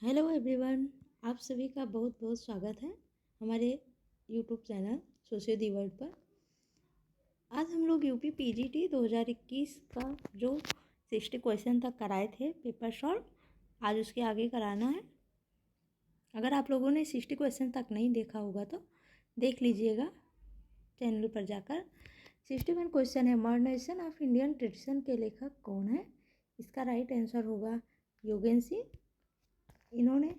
Hello everyone, आप सभी का बहुत बहुत स्वागत है हमारे YouTube channel socio the world पर। आज हम लोग यूपी पीजीटी 2021 का जो 60 क्वेश्चन तक कराए थे पेपर सॉल्व, आज उसके आगे कराना है। अगर आप लोगों ने 60 क्वेश्चन तक नहीं देखा होगा तो देख लीजिएगा चैनल पर जाकर। 61 क्वेश्चन है, मॉडर्नाइजेशन ऑफ इंडियन ट्रेडिशन के लेखक कौन है? इसका राइट आंसर होगा योगेन सिंह। इन्होंने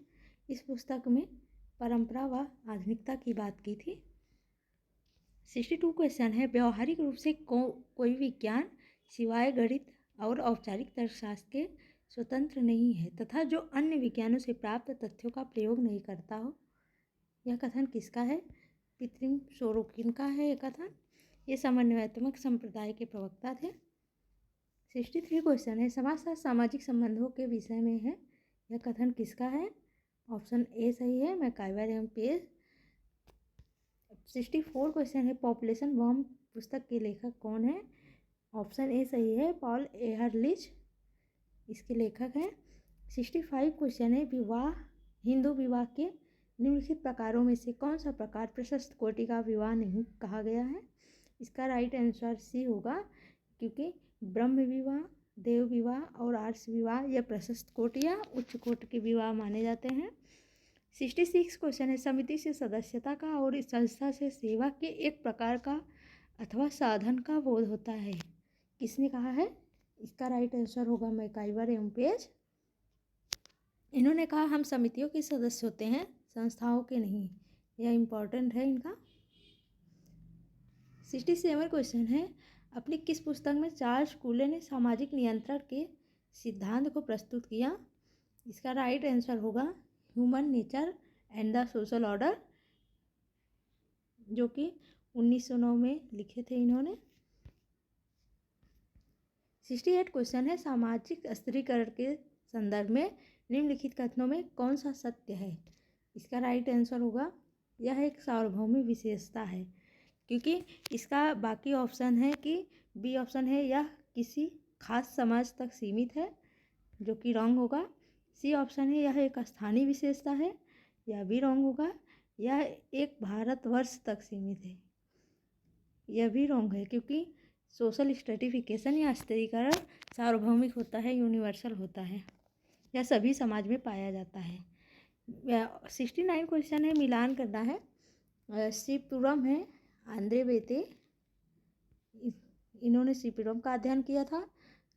इस पुस्तक में परंपरा व आधुनिकता की बात की थी। 62 क्वेश्चन है, व्यवहारिक रूप से कोई विज्ञान सिवाय गणित और औपचारिक तर्कशास्त्र के स्वतंत्र नहीं है तथा जो अन्य विज्ञानों से प्राप्त तथ्यों का प्रयोग नहीं करता हो। यह कथन किसका है? पितृम सोरोकिन का है यह कथन। ये समन्वयात्मक संप्रदाय के प्रवक्ता थे। 63 क्वेश्चन है, समाजशास्त्र सामाजिक संबंधों के विषय में है। यह कथन किसका है? ऑप्शन ए सही है, मैकाइवर एवं पेज। 64 क्वेश्चन है, पॉपुलेशन बॉम्ब पुस्तक के लेखक कौन है? ऑप्शन ए सही है, पॉल एहरलिच इसके लेखक हैं। 65 क्वेश्चन है, विवाह हिंदू विवाह के निम्नलिखित प्रकारों में से कौन सा प्रकार प्रशस्त कोटि का विवाह नहीं कहा गया है? इसका राइट आंसर सी होगा, क्योंकि ब्रह्म विवाह, देव विवाह और आर्ष विवाह यह प्रशस्त कोटि या उच्च कोटि के विवाह माने जाते हैं। 66 क्वेश्चन है, समिति से सदस्यता का और इस संस्था से सेवा के एक प्रकार का अथवा साधन का बोध होता है। किसने कहा है? इसका राइट आंसर होगा मैकाइवर एवं पेज। इन्होंने कहा हम समितियों के सदस्य होते हैं, संस्थाओं के नहीं। यह इम्पोर्टेंट है इनका। 67 क्वेश्चन है, अपनी किस पुस्तक में चार्ल्स कूले ने सामाजिक नियंत्रण के सिद्धांत को प्रस्तुत किया? इसका राइट आंसर होगा human nature and the social order, जो कि 1909 में लिखे थे इन्होंने। 68 क्वेश्चन है, सामाजिक स्त्रीकरण के संदर्भ में निम्नलिखित कथनों में कौन सा सत्य है? इसका राइट आंसर होगा यह एक सार्वभौमिक विशेषता है, क्योंकि इसका बाकी ऑप्शन है कि बी ऑप्शन है यह किसी खास समाज तक सीमित है, जो कि रॉन्ग होगा। सी ऑप्शन है यह एक स्थानीय विशेषता है, यह भी रॉन्ग होगा। यह एक भारतवर्ष तक सीमित है, यह भी रॉन्ग है, क्योंकि सोशल स्ट्रेटिफिकेशन या स्त्रीकरण सार्वभौमिक होता है, यूनिवर्सल होता है, यह सभी समाज में पाया जाता है। 69 क्वेश्चन है, मिलान करना है। श्रीपुरम है आंद्रे बेते, इन्होंने श्रीपुरम का अध्ययन किया था।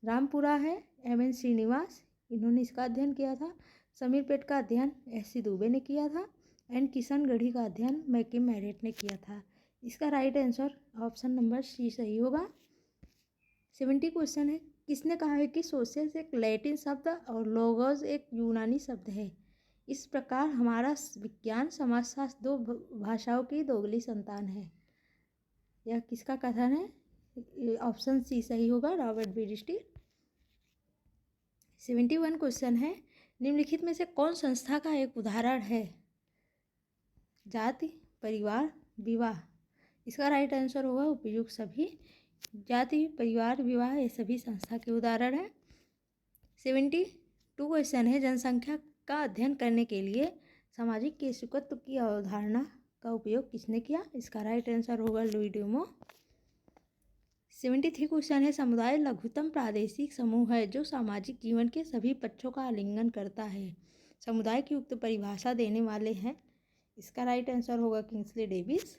रामपुरा है एम.एन. श्रीनिवास, इन्होंने इसका अध्ययन किया था। समीरपेट का अध्ययन एस.सी. दुबे ने किया था। एंड किशनगढ़ी का अध्ययन मैकिम मैरेट ने किया था। इसका right answer option number C सही होगा। 70 क्वेश्चन है, किसने कहा है कि सोशियस एक लैटिन शब्द और लोगोस एक यूनानी शब्द है? इस प्रकार हमारा विज्ञान समाजशास्त्र दो भाषाओं की दोगली संतान है। यह किसका कथन है? ऑप्शन सी सही होगा, रॉबर्ट बर्नस्टीन। 71 क्वेश्चन है, निम्नलिखित में से कौन संस्था का एक उदाहरण है? जाति, परिवार, विवाह। इसका राइट आंसर होगा उपयुक्त सभी। जाति, परिवार, विवाह ये सभी संस्था के उदाहरण हैं। 72 क्वेश्चन है, जनसंख्या का अध्ययन करने के लिए सामाजिक केशुकत्व की अवधारणा का उपयोग किसने किया? इसका राइट आंसर होगा लुई ड्यूमो। 73 क्वेश्चन है, समुदाय लघुतम प्रादेशिक समूह है जो सामाजिक जीवन के सभी पक्षों का आलिंगन करता है। समुदाय की उक्त परिभाषा देने वाले हैं। इसका राइट आंसर होगा किंग्सले डेविस।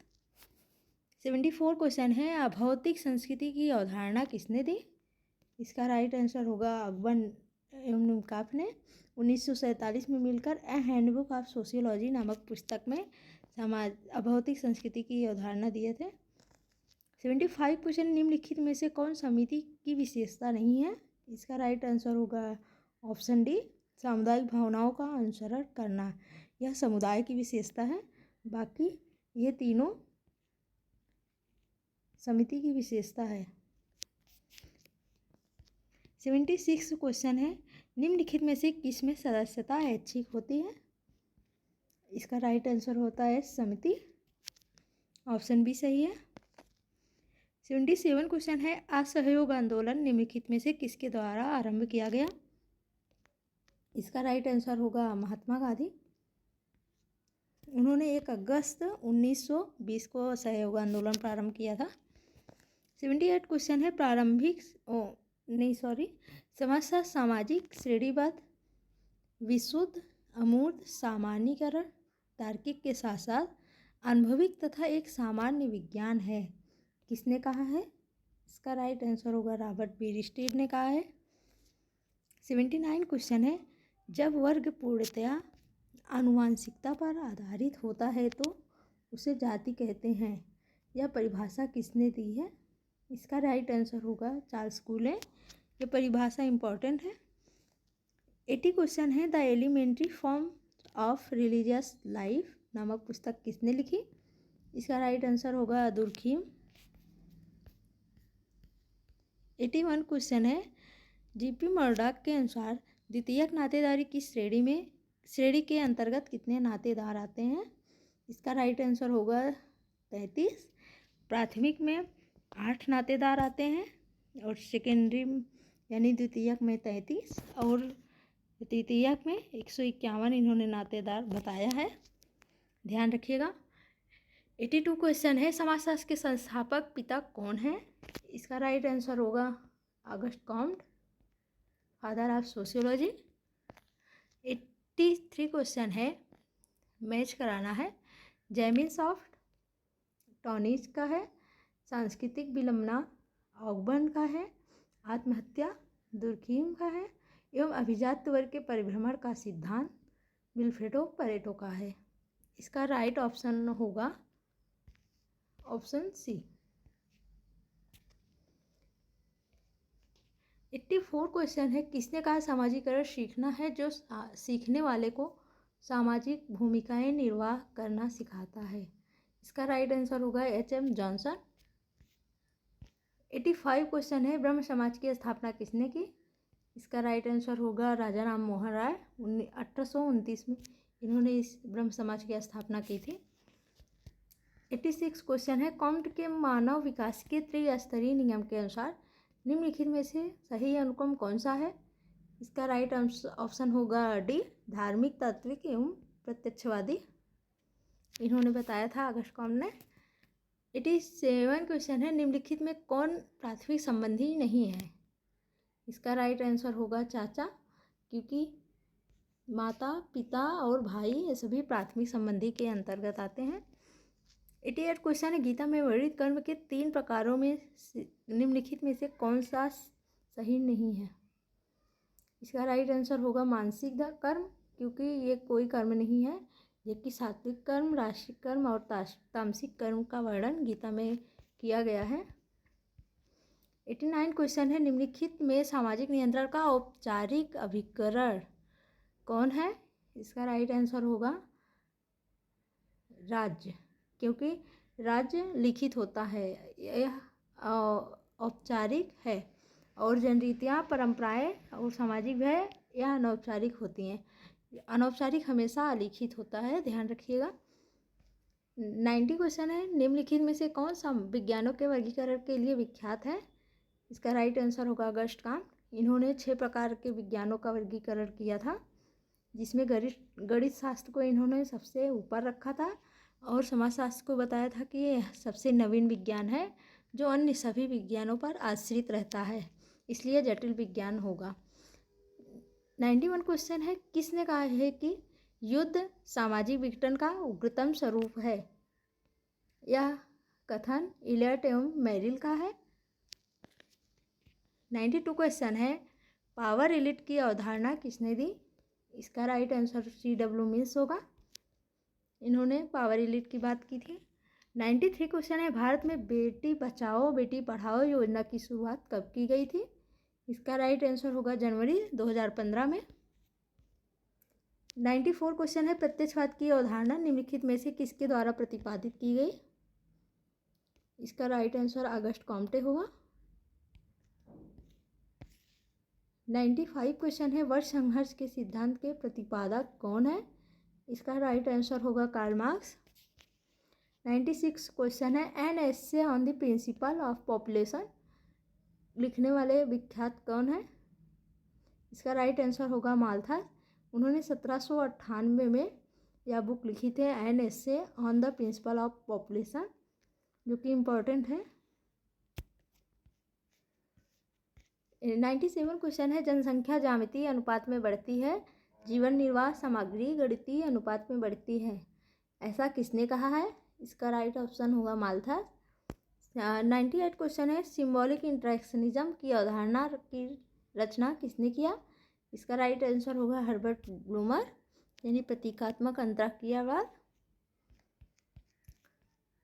74 क्वेश्चन है, अभौतिक संस्कृति की अवधारणा किसने दी? इसका राइट आंसर होगा अकबर एवं काफ ने 1947 में मिलकर ए हैंडबुक ऑफ सोशियोलॉजी नामक पुस्तक में अभौतिक संस्कृति की अवधारणा दिए थे। 75 क्वेश्चन, निम्नलिखित में से कौन समिति की विशेषता नहीं है? इसका राइट आंसर होगा ऑप्शन डी, सामुदायिक भावनाओं का अनुसरण करना। यह समुदाय की विशेषता है, बाकी ये तीनों समिति की विशेषता है। 76 क्वेश्चन है, निम्नलिखित में से किस में सदस्यता ऐच्छिक होती है? इसका राइट आंसर होता है समिति, ऑप्शन बी सही है। 77 क्वेश्चन है, असहयोग आंदोलन निम्नलिखित में से किसके द्वारा आरंभ किया गया? इसका राइट आंसर होगा महात्मा गांधी। उन्होंने 1 अगस्त 1920 को असहयोग आंदोलन प्रारंभ किया था। 78 क्वेश्चन है प्रारंभिक समस्या सामाजिक श्रेणीवाद, विशुद्ध अमूर्त सामान्यीकरण, तार्किक के साथ साथ अनुभविक तथा एक सामान्य विज्ञान है। किसने कहा है? इसका राइट आंसर होगा रॉबर्ट बीरस्टीड ने कहा है। 79 क्वेश्चन है जब वर्ग पूर्णतया आनुवंशिकता पर आधारित होता है तो उसे जाति कहते हैं। यह परिभाषा किसने दी है? इसका राइट आंसर होगा चार्ल्स कूले। ये परिभाषा इम्पॉर्टेंट है। 80 क्वेश्चन है the elementary form of religious life नामक पुस्तक किसने लिखी? इसका राइट आंसर होगा दुर्खीम। 81 क्वेश्चन है जीपी मर्डॉक के अनुसार द्वितीयक नातेदारी की श्रेणी के अंतर्गत कितने नातेदार आते हैं? इसका राइट आंसर होगा 33। प्राथमिक में 8 नातेदार आते हैं और सेकेंडरी यानी द्वितीयक में 33 और तृतीयक में 151 इन्होंने नातेदार बताया है, ध्यान रखिएगा। 82 क्वेश्चन है समाजशास्त्र के संस्थापक पिता कौन है? इसका राइट आंसर होगा August Comte, father of sociology. 83 question है मैच कराना है। जेमिन्स ऑफ टॉनिज का है, सांस्कृतिक विलंबना ऑगबर्न का है, आत्महत्या दुर्खीम का है एवं अभिजात वर्ग के परिभ्रमण का सिद्धांत विल्फ्रेडो परेटो का है। इसका राइट ऑप्शन होगा ऑप्शन सी। 84 क्वेश्चन है किसने कहा सामाजिकरण सीखना है जो सीखने वाले को सामाजिक भूमिकाएं निर्वाह करना सिखाता है? इसका राइट आंसर होगा एच.एम. जॉनसन। 85 क्वेश्चन है ब्रह्म समाज की स्थापना किसने की? इसका राइट आंसर होगा राजा राम मोहन राय। 1829 में इन्होंने इस ब्रह्म समाज की स्थापना की थी। 86 क्वेश्चन है कॉम्ट के मानव विकास के त्रिस्तरीय नियम के अनुसार निम्नलिखित में से सही अनुक्रम कौन सा है? इसका राइट ऑप्शन होगा डी, धार्मिक, तात्विक एवं प्रत्यक्षवादी। इन्होंने बताया था अगस्त कॉम्ट ने। 87 क्वेश्चन है निम्नलिखित में कौन प्राथमिक संबंधी नहीं है? इसका राइट आंसर होगा चाचा, क्योंकि माता, पिता और भाई ये सभी प्राथमिक संबंधी के अंतर्गत आते हैं। 88 क्वेश्चन है गीता में वर्णित कर्म के 3 प्रकारों में निम्नलिखित में से कौन सा सही नहीं है? इसका राइट आंसर होगा मानसिक कर्म, क्योंकि ये कोई कर्म नहीं है, जबकि सात्विक कर्म, राजसिक कर्म और तामसिक कर्म का वर्णन गीता में किया गया है। 89 क्वेश्चन है निम्नलिखित में सामाजिक नियंत्रण का औपचारिक अभिकरण कौन है? इसका राइट आंसर होगा राज्य, क्योंकि राज्य लिखित होता है, यह औपचारिक है और जनरीतियाँ, परंपराएं और सामाजिक व्यय यह अनौपचारिक होती हैं। अनौपचारिक हमेशा अलिखित होता है, ध्यान रखिएगा। 90 क्वेश्चन है निम्नलिखित में से कौन सा विज्ञानों के वर्गीकरण के लिए विख्यात है? इसका राइट आंसर होगा अगस्ट कॉम्ट। इन्होंने 6 प्रकार के विज्ञानों का वर्गीकरण किया था, जिसमें गणित शास्त्र को इन्होंने सबसे ऊपर रखा था और समाजशास्त्र को बताया था कि ये सबसे नवीन विज्ञान है जो अन्य सभी विज्ञानों पर आश्रित रहता है, इसलिए जटिल विज्ञान होगा। 91 क्वेश्चन है किसने कहा है कि युद्ध सामाजिक विघटन का उग्रतम स्वरूप है? यह कथन इलियट एवं मेरिल का है। 92 क्वेश्चन है पावर एलिट की अवधारणा किसने दी? इसका राइट आंसर C.W. मिल्स होगा। इन्होंने पावर एलिट की बात की थी। 93 क्वेश्चन है भारत में बेटी बचाओ बेटी पढ़ाओ योजना की शुरुआत कब की गई थी? इसका राइट आंसर होगा जनवरी 2015 में। 94 क्वेश्चन है प्रत्यक्षवाद की अवधारणा निम्नलिखित में से किसके द्वारा प्रतिपादित की गई? इसका राइट आंसर अगस्ट कॉम्टे होगा। 95 क्वेश्चन है वर्ष संघर्ष के सिद्धांत के प्रतिपादक कौन है? इसका राइट आंसर होगा कार्ल मार्क्स। 96 क्वेश्चन है an essay on the principle of population लिखने वाले विख्यात कौन है? इसका राइट आंसर होगा माल्थस। उन्होंने 1798 में यह बुक लिखी थी, an essay on the principle of population, जो कि इम्पोर्टेंट है। 97 क्वेश्चन है, जनसंख्या ज्यामितीय अनुपात में बढ़ती है, जीवन निर्वाह सामग्री गणितीय अनुपात में बढ़ती है, ऐसा किसने कहा है? इसका राइट ऑप्शन होगा माल्थस। 98 क्वेश्चन है, सिंबॉलिक इंटरेक्शनिज्म की अवधारणा की रचना किसने किया? इसका राइट आंसर होगा हर्बर्ट ब्लूमर, यानी प्रतीकात्मक अंतरक्रियावाद।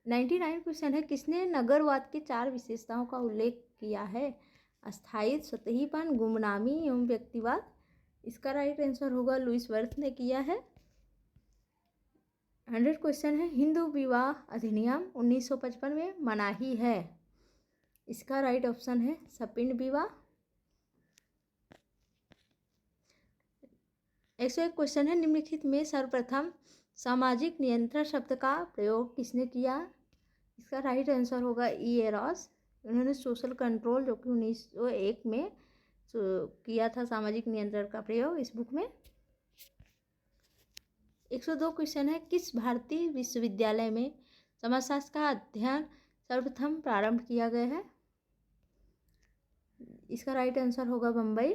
99 क्वेश्चन है, किसने नगरवाद की 4 विशेषताओं का उल्लेख किया है? अस्थायी, सतहीपन, गुमनामी एवं व्यक्तिवाद। इसका राइट आंसर होगा लुईस वर्थ ने किया है। 100 क्वेश्चन है, हिंदू विवाह अधिनियम 1955 में मनाही है। इसका राइट ऑप्शन है सपिंड विवाह। 101 क्वेश्चन है, निम्नलिखित में सर्वप्रथम सामाजिक नियंत्रण शब्द का प्रयोग किसने किया? इसका राइट आंसर होगा ई एरॉस। उन्होंने सोशल कंट्रोल, जो कि 1901 में किया था, सामाजिक नियंत्रण का प्रयोग इस बुक में। 102 क्वेश्चन है, किस भारतीय विश्वविद्यालय में समाजशास्त्र का अध्ययन सर्वप्रथम प्रारंभ किया गया है? इसका राइट आंसर होगा बम्बई।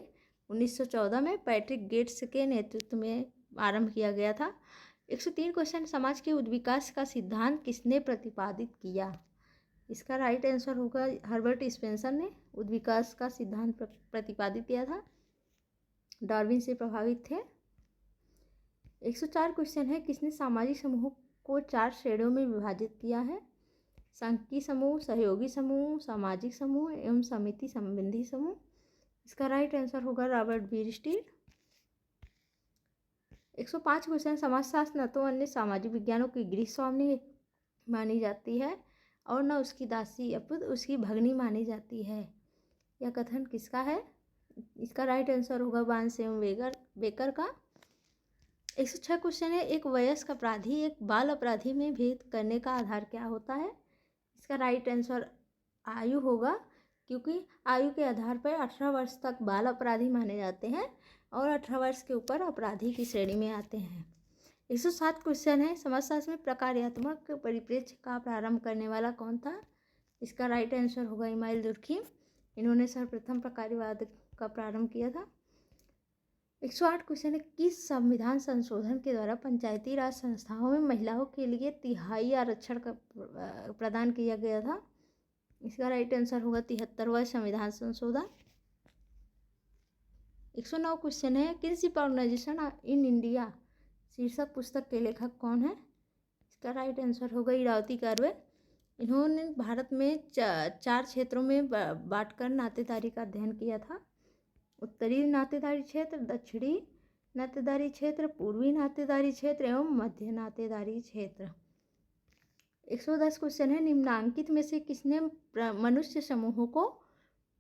1914 में पैट्रिक गेट्स के नेतृत्व में आरंभ किया गया था। 103 क्वेश्चन, समाज के उद्विकास का सिद्धांत किसने प्रतिपादित किया? इसका राइट आंसर होगा हर्बर्ट स्पेंसर ने उद्विकास का सिद्धांत प्रतिपादित किया था, डार्विन से प्रभावित थे। 104 क्वेश्चन है, किसने सामाजिक समूह को 4 श्रेणियों में विभाजित किया है? सांख्यिकी समूह, सहयोगी समूह, सामाजिक समूह एवं समिति संबंधी समूह। इसका राइट आंसर होगा रॉबर्ट बीरस्टील। 105 क्वेश्चन, समाजशास्त्र न तो अन्य सामाजिक विज्ञानों की गृहस्वामिनी मानी जाती है और न उसकी दासी अपितु उसकी भगनी मानी जाती है, यह कथन किसका है? इसका राइट आंसर होगा बार्न्स एवं बेकर का। 106 क्वेश्चन है, एक वयस्क अपराधी एक बाल अपराधी में भेद करने का आधार क्या होता है? इसका राइट आंसर आयु होगा, क्योंकि आयु के आधार पर 18 वर्ष तक बाल अपराधी माने जाते हैं और 18 वर्ष के ऊपर अपराधी की श्रेणी में आते हैं। 107 क्वेश्चन है, समाजशास्त्र में प्रकार्यात्मक परिप्रेक्ष्य का प्रारंभ करने वाला कौन था? इसका राइट आंसर होगा इमाइल दुर्खिम। इन्होंने सर्वप्रथम प्रकार्यवाद का प्रारंभ किया था। 108 क्वेश्चन है, किस संविधान संशोधन के द्वारा पंचायती राज संस्थाओं में महिलाओं के लिए 1/3 आरक्षण का प्रदान किया गया था? इसका राइट आंसर होगा 73वां संविधान संशोधन। 109 क्वेश्चन है, किनशिप ऑर्गेनाइजेशन इन इंडिया शीर्षक पुस्तक के लेखक कौन है? इसका राइट आंसर होगा इरावती कर्वे। इन्होंने भारत में 4 क्षेत्रों में बांटकर नातेदारी का अध्ययन किया था। उत्तरी नातेदारी क्षेत्र, दक्षिणी नातेदारी क्षेत्र, पूर्वी नातेदारी क्षेत्र एवं मध्य नातेदारी क्षेत्र। 110 क्वेश्चन है, निम्नांकित में से किसने मनुष्य समूहों को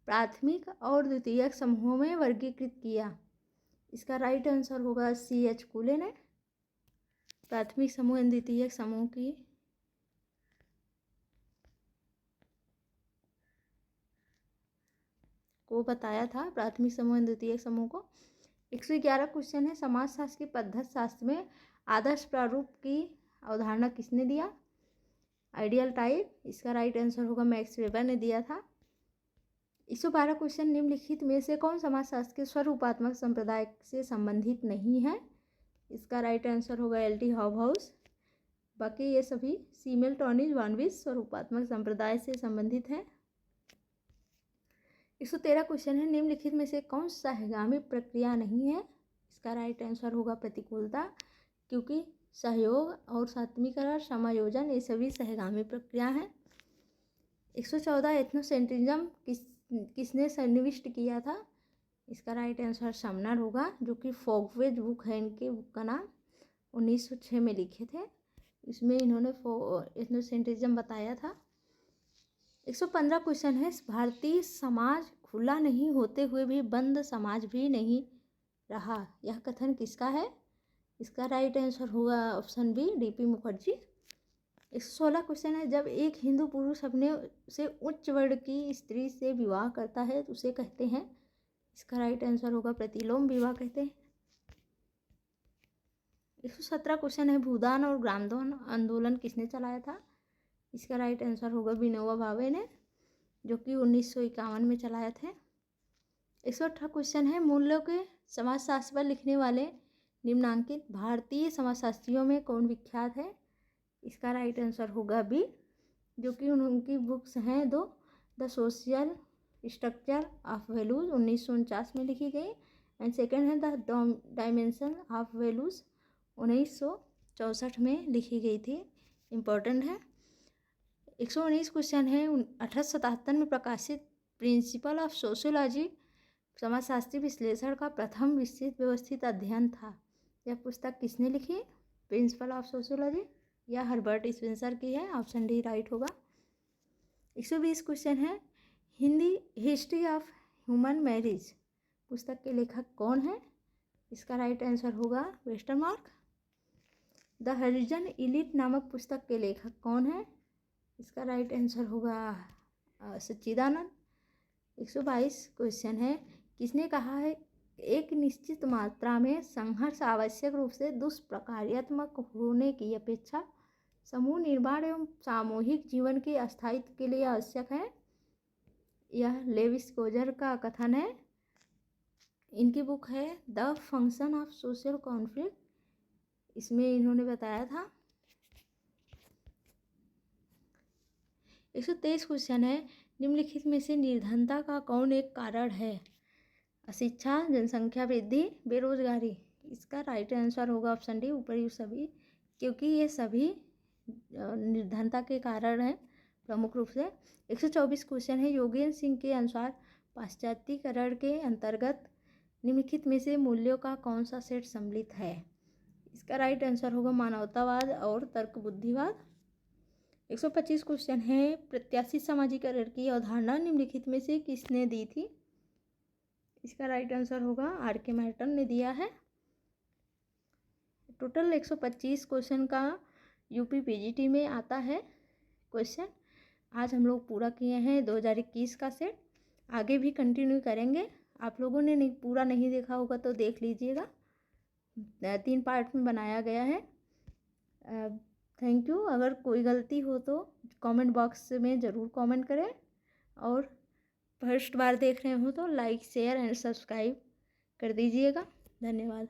प्राथमिक और द्वितीयक समूहों में वर्गीकृत किया? इसका राइट आंसर होगा C.H. कूले ने प्राथमिक समूह एवं द्वितीयक समूह की को बताया था, प्राथमिक समूह एवं द्वितीयक समूह को। 111 क्वेश्चन है, समाजशास्त्र की पद्धति शास्त्र में आदर्श प्रारूप की अवधारणा किसने दिया? Ideal type. इसका राइट आंसर होगा मैक्स वेबर ने दिया था। 112 क्वेश्चन, निम्नलिखित में से कौन समाजशास्त्र के स्वरूपात्मक संप्रदाय से संबंधित नहीं है? इसका राइट आंसर होगा L.T. हॉबहाउस। बाकी ये सभी सीमेल टॉनिज वानविस स्वरूपात्मक संप्रदाय से संबंधित हैं। 113 क्वेश्चन है, निम्नलिखित में से कौन सहगामी प्रक्रिया नहीं है? इसका राइट आंसर होगा प्रतिकूलता, क्योंकि सहयोग और सात्मीकरण, समायोजन ये सभी सहगामी प्रक्रिया हैं। 114 एथनोसेंट्रिज्म किसने सन्निविष्ट किया था? इसका राइट आंसर समनर होगा, जो कि फोगवेज बुक है इनके बुक का नाम, 1906 में लिखे थे। इसमें इन्होंने एथनोसेंट्रिज्म बताया था। 115 क्वेश्चन है, भारतीय समाज खुला नहीं होते हुए भी बंद समाज भी नहीं रहा, यह कथन किसका है? इसका राइट आंसर होगा option B D.P. Mukherjee. 116 question है, जब एक हिंदू पुरुष अपने से उच्च वर्ण की स्त्री से विवाह करता है तो उसे कहते हैं? इसका राइट आंसर होगा प्रतिलोम विवाह कहते हैं। 117 क्वेश्चन है, भूदान और ग्रामदान आंदोलन किसने चलाया था? इसका राइट आंसर होगा विनोबा भावे ने, जो कि 1951 में चलाए थे। 118 क्वेश्चन है, मूल्यों के समाजशास्त्र पर लिखने वाले निम्नांकित भारतीय समाजशास्त्रियों में कौन विख्यात है? इसका राइट आंसर होगा बी, जो कि उनकी बुक्स हैं दो, the social structure of values 1949 में लिखी गई, एंड सेकेंड है द डायमेंशन ऑफ वैल्यूज 1964 में लिखी गई थी। इम्पोर्टेंट है। 119 क्वेश्चन है, 1877 में प्रकाशित प्रिंसिपल ऑफ सोशियोलॉजी समाजशास्त्री विश्लेषण का प्रथम विस्तृत व्यवस्थित अध्ययन था। यह पुस्तक किसने लिखी? प्रिंसिपल ऑफ सोशियोलॉजी, यह हर्बर्ट स्पेंसर की है। ऑप्शन डी राइट होगा। 120 क्वेश्चन है, हिस्ट्री ऑफ ह्यूमन मैरिज पुस्तक के लेखक कौन है? इसका राइट आंसर होगा वेस्टरमार्क। द हरिजन इलीट नामक पुस्तक के लेखक कौन है? इसका राइट आंसर होगा सच्चिदानंद। 122 क्वेश्चन है, किसने कहा है एक निश्चित मात्रा में संघर्ष आवश्यक रूप से दुष्प्रकार्यात्मक होने की अपेक्षा समूह निर्माण एवं सामूहिक जीवन के अस्थायित्व के लिए आवश्यक है? यह लेविस कोजर का कथन है। इनकी बुक है the function of social conflict, इसमें इन्होंने बताया था। 123 क्वेश्चन है, निम्नलिखित में से निर्धनता का कौन एक कारण है? अशिक्षा, जनसंख्या वृद्धि, बेरोजगारी। इसका राइट आंसर होगा ऑप्शन डी, ऊपरी सभी, क्योंकि ये सभी निर्धनता के कारण हैं प्रमुख रूप से। 124 क्वेश्चन है, योगेंद्र सिंह के अनुसार पाश्चात्यकरण के अंतर्गत निम्नलिखित में से मूल्यों का कौन सा सेट सम्मिलित है? इसका राइट आंसर होगा मानवतावाद और तर्क बुद्धिवाद। 125 क्वेश्चन है, प्रत्याशित समाजीकरण की अवधारणा निम्नलिखित में से किसने दी थी? इसका राइट आंसर होगा आर के मैटन ने दिया है। टोटल 125 क्वेश्चन का यूपी पीजीटी में आता है क्वेश्चन। आज हम लोग पूरा किए हैं 2021 का सेट, आगे भी कंटिन्यू करेंगे। आप लोगों ने पूरा नहीं देखा होगा तो देख लीजिएगा, 3 पार्ट में बनाया गया है। Thank you. अगर कोई गलती हो तो कमेंट बॉक्स में ज़रूर कमेंट करें, और फर्स्ट बार देख रहे हो तो लाइक शेयर एंड सब्सक्राइब कर दीजिएगा। धन्यवाद।